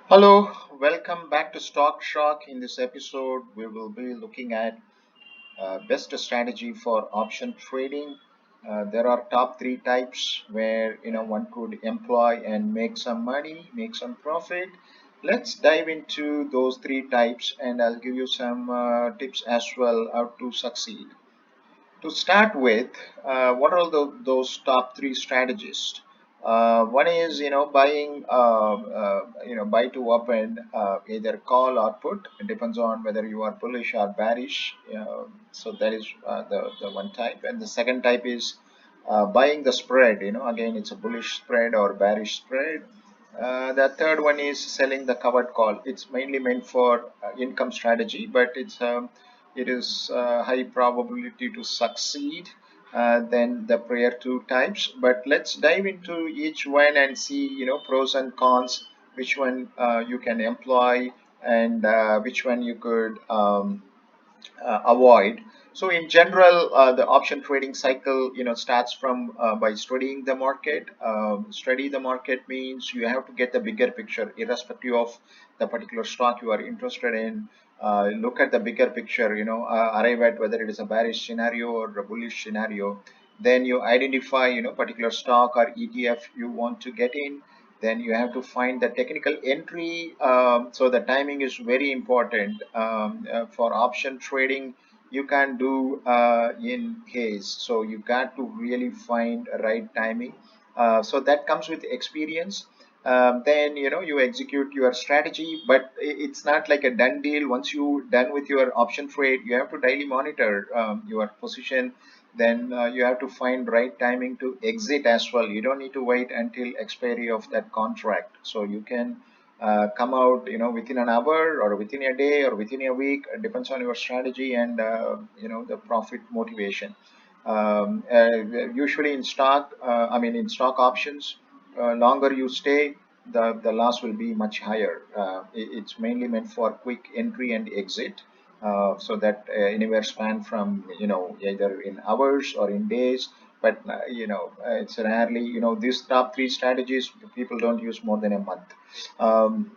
Hello, welcome back to Stockshark. In this episode, we will be looking at best strategy for option trading. There are top three types where one could employ and make some money, make some profit. Let's dive into those three types, and I'll give you some tips as well how to succeed. To start with, what are those top three strategies? One is buying buy to open, either call or put. It depends on whether you are bullish or bearish. So that is the one type, and the second type is buying the spread. Again, it's a bullish spread or bearish spread. The third one is selling the covered call. It's mainly meant for income strategy, but it is high probability to succeed than the prior two types. But let's dive into each one and see pros and cons, which one you can employ and which one you could avoid. So in general, the option trading cycle, starts from by studying the market. Study the market means you have to get the bigger picture, irrespective of the particular stock you are interested in. Look at the bigger picture, arrive at whether it is a bearish scenario or a bullish scenario. Then you identify, particular stock or ETF you want to get in. Then you have to find the technical entry. So the timing is very important for option trading. You can do in haste, so you got to really find a right timing. So that comes with experience. Then you execute your strategy, but it's not like a done deal. Once you done with your option trade, you have to daily monitor your position. Then you have to find right timing to exit as well. You don't need to wait until expiry of that contract, so you can come out within an hour or within a day or within a week. It depends on your strategy and the profit motivation. Usually in stock, I mean in stock options, longer you stay, the loss will be much higher. It's mainly meant for quick entry and exit, so that anywhere span from either in hours or in days. But it's rarely, these top three strategies people don't use more than a month. um,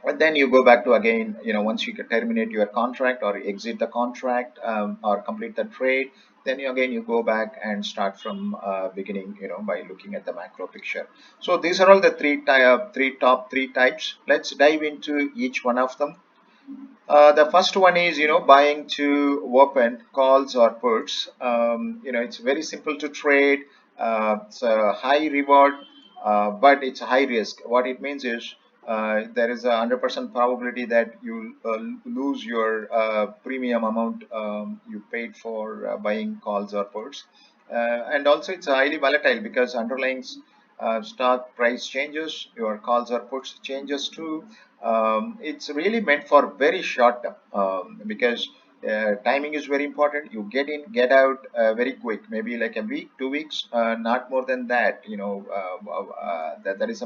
and then you go back to again, once you can terminate your contract or exit the contract, or complete the trade, then you go back and start from beginning, by looking at the macro picture. So these are all the three top three types. Let's dive into each one of them. The first one is, buying to open calls or puts. It's very simple to trade. It's a high reward, but it's a high risk. What it means is there is a 100% probability that you lose your premium amount you paid for buying calls or puts. And also it's highly volatile because underlying stock price changes, your calls or puts changes too. It's really meant for very short term, because timing is very important. You get in, get out very quick, maybe like a week, 2 weeks, not more than that. That is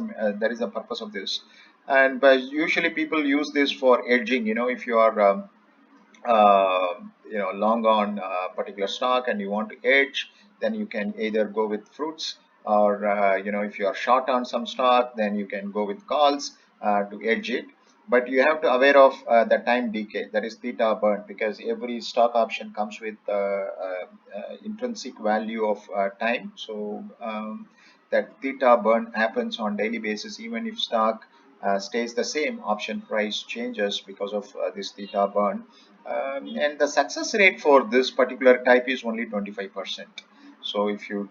a purpose of this. And but usually people use this for edging. If you are long on a particular stock and you want to edge, then you can either go with fruits, or if you are short on some stock, then you can go with calls to edge it. But you have to aware of the time decay, that is theta burn, because every stock option comes with intrinsic value of time. So that theta burn happens on daily basis. Even if stock stays the same, option price changes because of this theta burn. And the success rate for this particular type is only 25%. So if you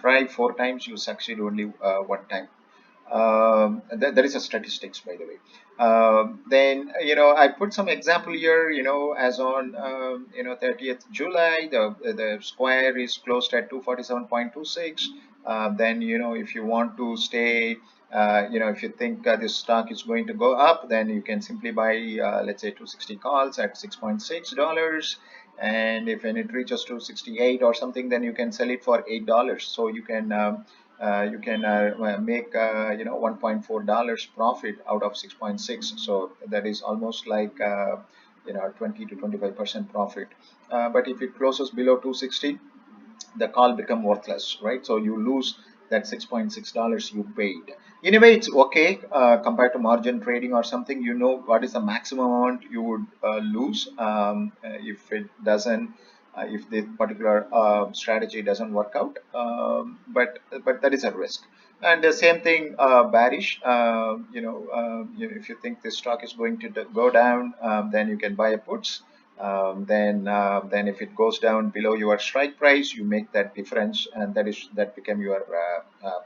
try four times, you succeed only one time. That is a statistics, by the way. Then I put some example here. As on 30th July, the square is closed at 247.26. Then if you want to stay, if you think this stock is going to go up, then you can simply buy, let's say 260 calls at $6.6. And if when it reaches to 68 or something, then you can sell it for $8. So you can make $1.4 profit out of 6.6. So that is almost like 20 to 25% profit. But if it closes below 260, the call become worthless, right? So you lose that $6.6 you paid. In a way, it's okay compared to margin trading or something. You know what is the maximum amount you would lose if it doesn't, if the particular strategy doesn't work out. But that is a risk. And the same thing, bearish. If you think this stock is going to go down, then you can buy a puts. Then if it goes down below your strike price, you make that difference, and that become your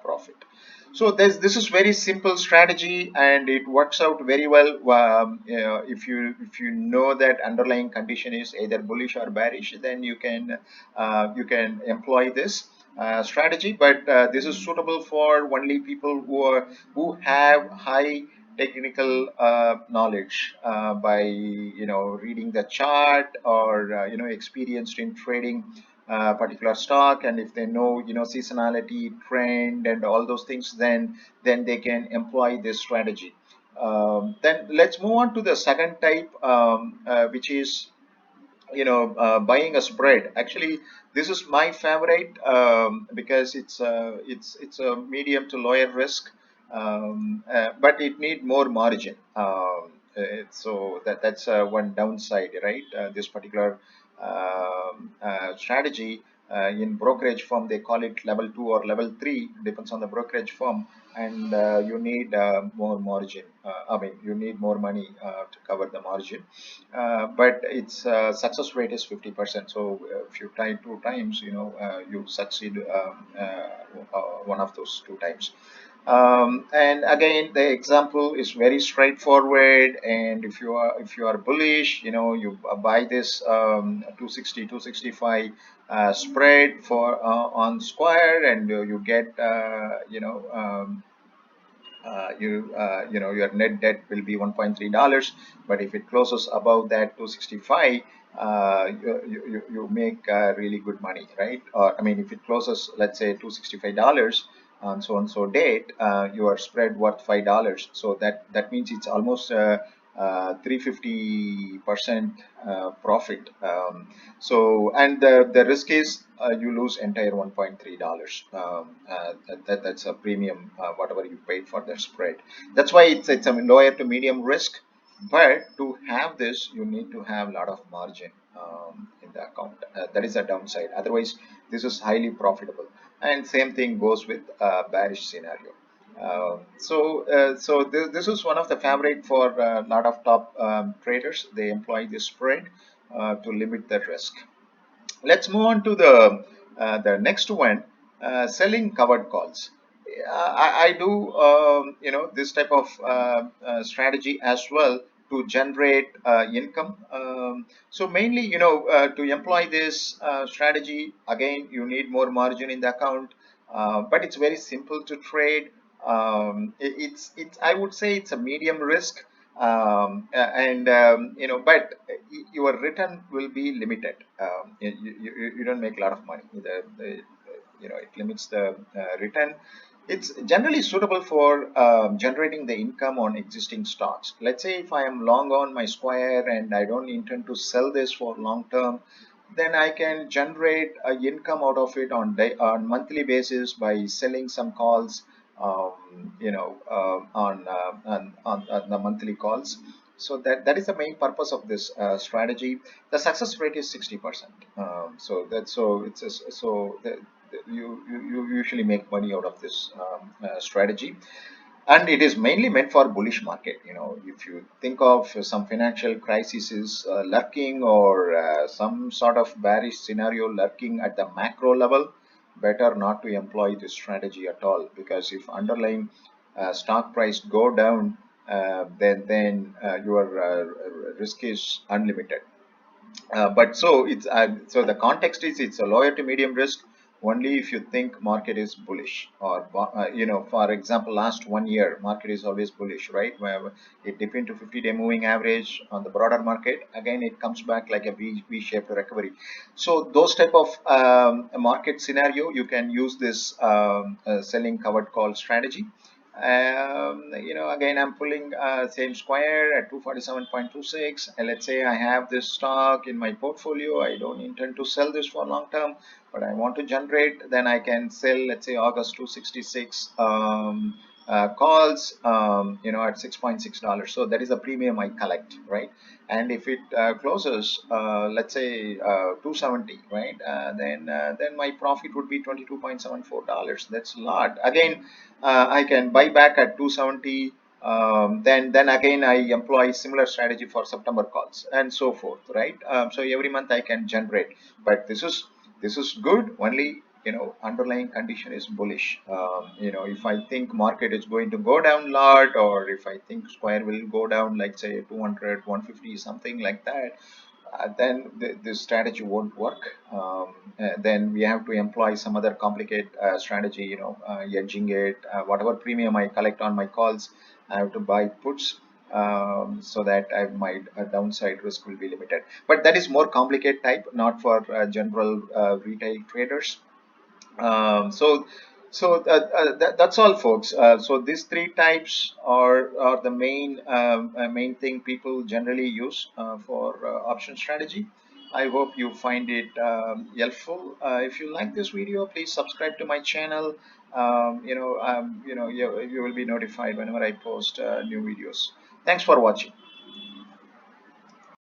profit. So this is very simple strategy, and it works out very well. If you know that underlying condition is either bullish or bearish, then you can employ this strategy. But this is suitable for only people who have high technical knowledge by reading the chart, or experienced in trading particular stock, and if they know seasonality, trend, and all those things, then they can employ this strategy. Then let's move on to the second type, which is buying a spread. Actually, this is my favorite, because it's a medium to lower risk, but it need more margin. So that's one downside, right? This particular strategy, in brokerage firm they call it level 2 or level 3, depends on the brokerage firm. And you need more margin. I mean, you need more money to cover the margin, but its success rate is 50%. So if you try 2 times, you succeed one of those 2 times. And again, the example is very straightforward. And if you are bullish, you buy this 260 spread for on Square, and you get your net debt will be $1.3. But if it closes above that 265, you make really good money, right? Or I mean, if it closes, let's say, $265 on so and so date, your spread worth $5. So that means it's almost 350% profit. So, and the risk is you lose entire $1.3. That's a premium, whatever you paid for the spread. That's why it's a lower to medium risk. But to have this, you need to have a lot of margin in the account. That is a downside. Otherwise, this is highly profitable. And same thing goes with bearish scenario. So this is one of the favorite for a lot of top traders. They employ this spread to limit the risk. Let's move on to the next one, selling covered calls. I do this type of strategy as well to generate income. So mainly, to employ this strategy, again, you need more margin in the account, but it's very simple to trade. It's I would say it's a medium risk, and but your return will be limited. You don't make a lot of money. It limits the return. It's generally suitable for generating the income on existing stocks. Let's say if I am long on my Square and I don't intend to sell this for long term, then I can generate a income out of it on monthly basis by selling some calls, on the monthly calls. So that is the main purpose of this strategy. The success rate is 60%. So it's so you usually make money out of this strategy. And it is mainly meant for bullish market. If you think of some financial crisis is lurking, or some sort of bearish scenario lurking at the macro level, better not to employ this strategy at all, because if underlying stock price go down, then your risk is unlimited. But so the context is it's a lower to medium risk only if you think market is bullish, or for example, last 1 year market is always bullish, right? Where it dipped into 50-day moving average on the broader market, again it comes back like a V-shaped recovery. So those type of market scenario, you can use this selling covered call strategy. Again, I'm pulling same square at 247.26. And let's say I have this stock in my portfolio. I don't intend to sell this for long term, but I want to generate. Then I can sell, let's say, August 266 calls, at $6.6. So that is a premium I collect, right? And if it closes, let's say 270, right? Then my profit would be $22.74. That's a lot. Again, I can buy back at 270. Then again I employ similar strategy for September calls and so forth, right? So every month I can generate, but this is good only, underlying condition is bullish. If I think market is going to go down a lot, or if I think square will go down, like say 200, 150, something like that, then this strategy won't work. Then we have to employ some other complicated strategy, edging it, whatever premium I collect on my calls, I have to buy puts, so that my downside risk will be limited. But that is more complicated type, not for general retail traders. That's all, folks. So these three types are the main thing people generally use for option strategy. I hope you find it helpful. If you like this video, please subscribe to my channel. You will be notified whenever I post new videos. Thanks for watching.